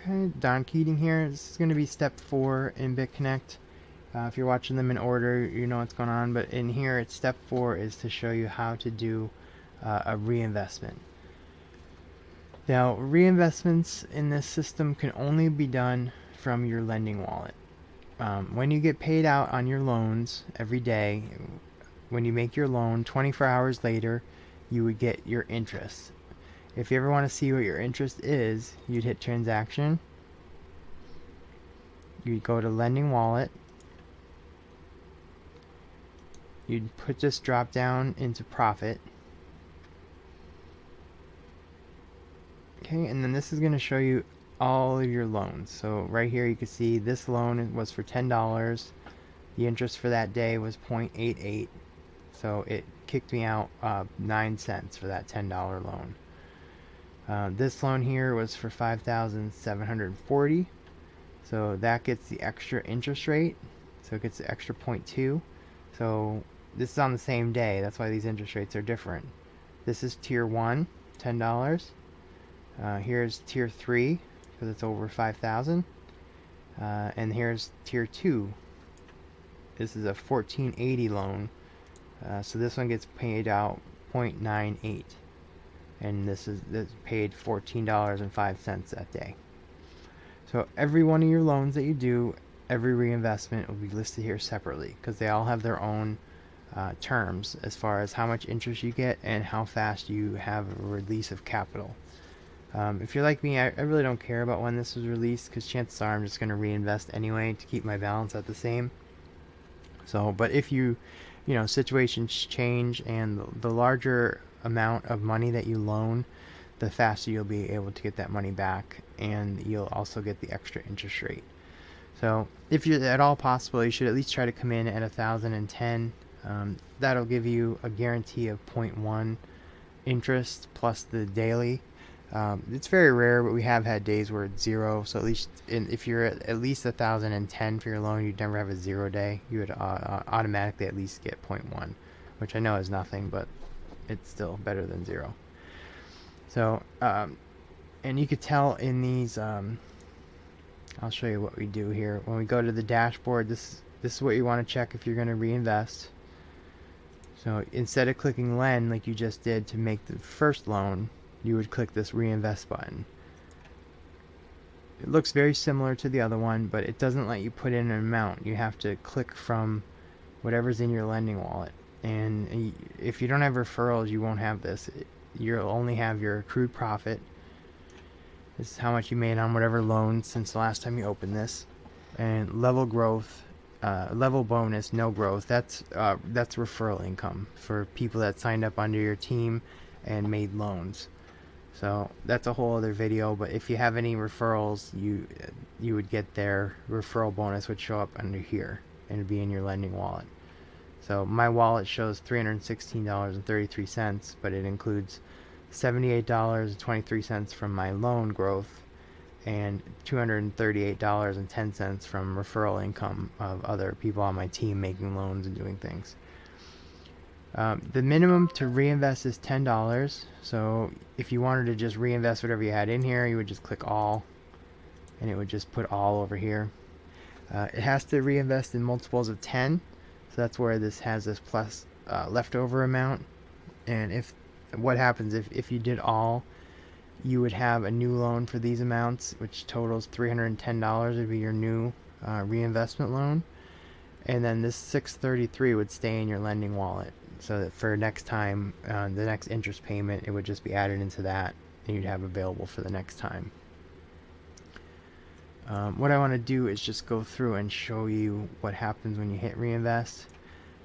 Okay, Don Keating here. This is going to be step 4 in BitConnect. If you're watching them in order, you know what's going on, but in here, it's step 4 is to show you how to do a reinvestment. Now, reinvestments in this system can only be done from your lending wallet. When you get paid out on your loans every day, when you make your loan, 24 hours later, you would get your interest. If you ever want to see what your interest is, you'd hit transaction. You'd go to lending wallet. You'd put this drop down into profit. Okay, and then this is going to show you all of your loans. So right here you can see this loan was for $10. The interest for that day was 0.88. So it kicked me out 9 cents for that $10 loan. This loan here was for $5,740. So that gets the extra interest rate. So it gets the extra 0.2. So this is on the same day. That's why these interest rates are different. This is tier 1, $10. Here's tier 3 because it's over 5,000. And here's tier 2. This is a 1480 loan. So this one gets paid out 0.98. And this paid $14.05 that day. So every one of your loans that you do, every reinvestment will be listed here separately because they all have their own terms as far as how much interest you get and how fast you have a release of capital. If you're like me, I really don't care about when this was released because chances are I'm just going to reinvest anyway to keep my balance at the same. So, but if you know, situations change and the larger amount of money that you loan, the faster you'll be able to get that money back, and you'll also get the extra interest rate. So if you're at all possible, you should at least try to come in at 1,010. That'll give you a guarantee of 0.1 interest plus the daily. It's very rare, but we have had days where it's 0. So at least if you're at least 1,010 for your loan, you'd never have a 0 day. You would automatically at least get 0.1, which I know is nothing, but it's still better than 0. So, and you could tell in these, I'll show you what we do here. When we go to the dashboard, this is what you want to check if you're going to reinvest. So instead of clicking lend like you just did to make the first loan, you would click this reinvest button. It looks very similar to the other one, but it doesn't let you put in an amount. You have to click from whatever's in your lending wallet. And if you don't have referrals, you won't have this. You'll only have your accrued profit. This is how much you made on whatever loan since the last time you opened this. And level growth, level bonus, no growth. That's referral income for people that signed up under your team and made loans. So that's a whole other video. But if you have any referrals, you would get their referral bonus would show up under here and it'd be in your lending wallet. So my wallet shows $316.33, but it includes $78.23 from my loan growth and $238.10 from referral income of other people on my team making loans and doing things. The minimum to reinvest is $10. So if you wanted to just reinvest whatever you had in here, you would just click all, and it would just put all over here. It has to reinvest in multiples of 10. So that's where this has this plus leftover amount. And what happens if you did all, you would have a new loan for these amounts, which totals $310 would be your new reinvestment loan. And then this $633 would stay in your lending wallet. So that for next time, the next interest payment, it would just be added into that, and you'd have available for the next time. What I want to do is just go through and show you what happens when you hit reinvest.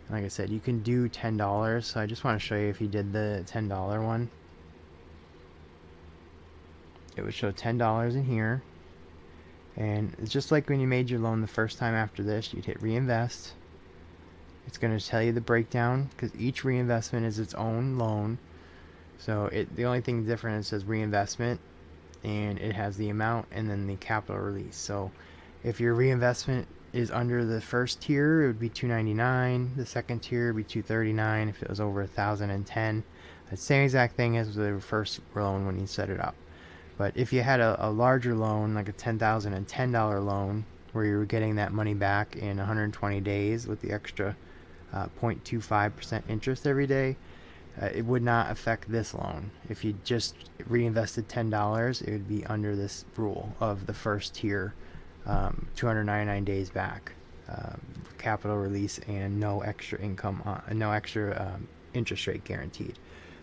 Like I said, you can do $10, so I just want to show you if you did the $10 one. It would show $10 in here, and it's just like when you made your loan the first time after this. You'd hit reinvest. It's going to tell you the breakdown because each reinvestment is its own loan. So the only thing different is it says reinvestment, and it has the amount and then the capital release. So if your reinvestment is under the first tier, it would be $299. The second tier would be $239 if it was over 1,010. The same exact thing as the first loan when you set it up. But if you had a larger loan, like a $10,010 loan, where you were getting that money back in 120 days with the extra 0.25% interest every day, it would not affect this loan. If you just reinvested $10, it would be under this rule of the first tier, 299 days back, capital release, and no extra income, no extra interest rate guaranteed.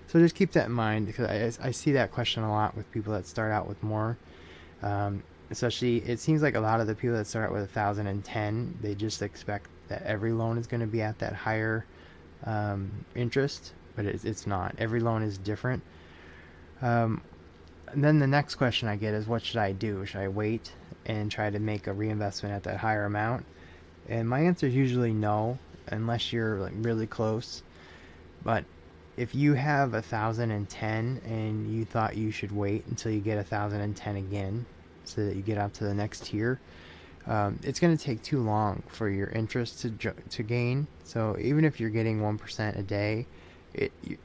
So just keep that in mind, because I see that question a lot with people that start out with more. Especially, it seems like a lot of the people that start out with 1,010, they just expect that every loan is going to be at that higher interest, but it's not. Every loan is different. And then the next question I get is, what should I do? Should I wait and try to make a reinvestment at that higher amount? And my answer is usually no, unless you're like really close. But if you have 1,010 and you thought you should wait until you get 1,010 again, so that you get up to the next tier, it's going to take too long for your interest to gain. So even if you're getting 1% a day,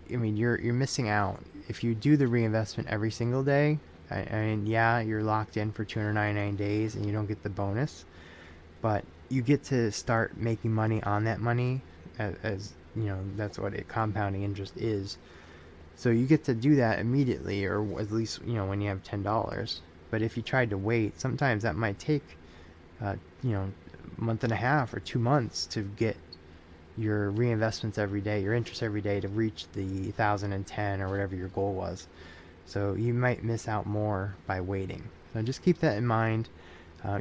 you're missing out. If you do the reinvestment every single day, I mean, yeah, you're locked in for 299 days and you don't get the bonus, but you get to start making money on that money, as you know, that's what compounding interest is. So you get to do that immediately, or at least, when you have $10. But if you tried to wait, sometimes that might take a month and a half or 2 months to get your reinvestments every day, your interest every day, to reach the 1,010 or whatever your goal was. So you might miss out more by waiting. So just keep that in mind.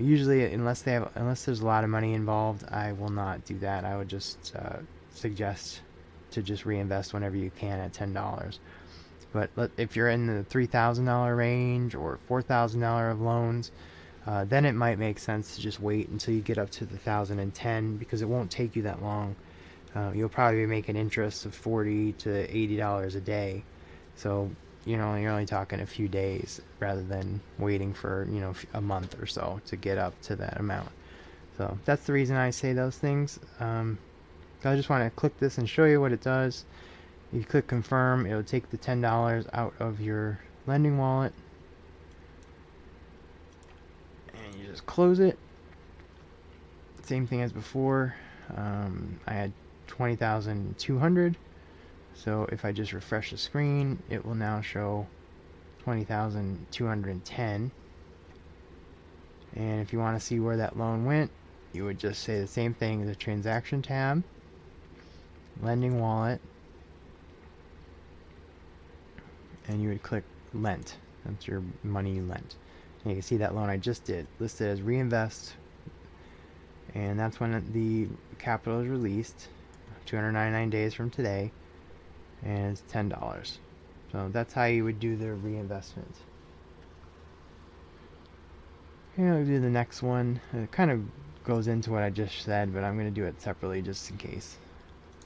Usually, unless there's a lot of money involved, I will not do that. I would just suggest to just reinvest whenever you can at $10. But if you're in the $3,000 range or $4,000 of loans, then it might make sense to just wait until you get up to the 1,010, because it won't take you that long. You'll probably be making interest of $40 to $80 a day. So you're only talking a few days rather than waiting for a month or so to get up to that amount. So that's the reason I say those things. I just want to click this and show you what it does. If you click confirm, it'll take the $10 out of your lending wallet, and you just close it. Same thing as before. I had 20,200. So if I just refresh the screen, it will now show 20,210. And if you want to see where that loan went, you would just say the same thing, the transaction tab, lending wallet, and you would click lent. That's your money you lent. And you can see that loan I just did listed as reinvest, and that's when the capital is released, 299 days from today, and it's $10. So that's how you would do the reinvestment. And I'll do the next one. It kind of goes into what I just said, but I'm going to do it separately just in case.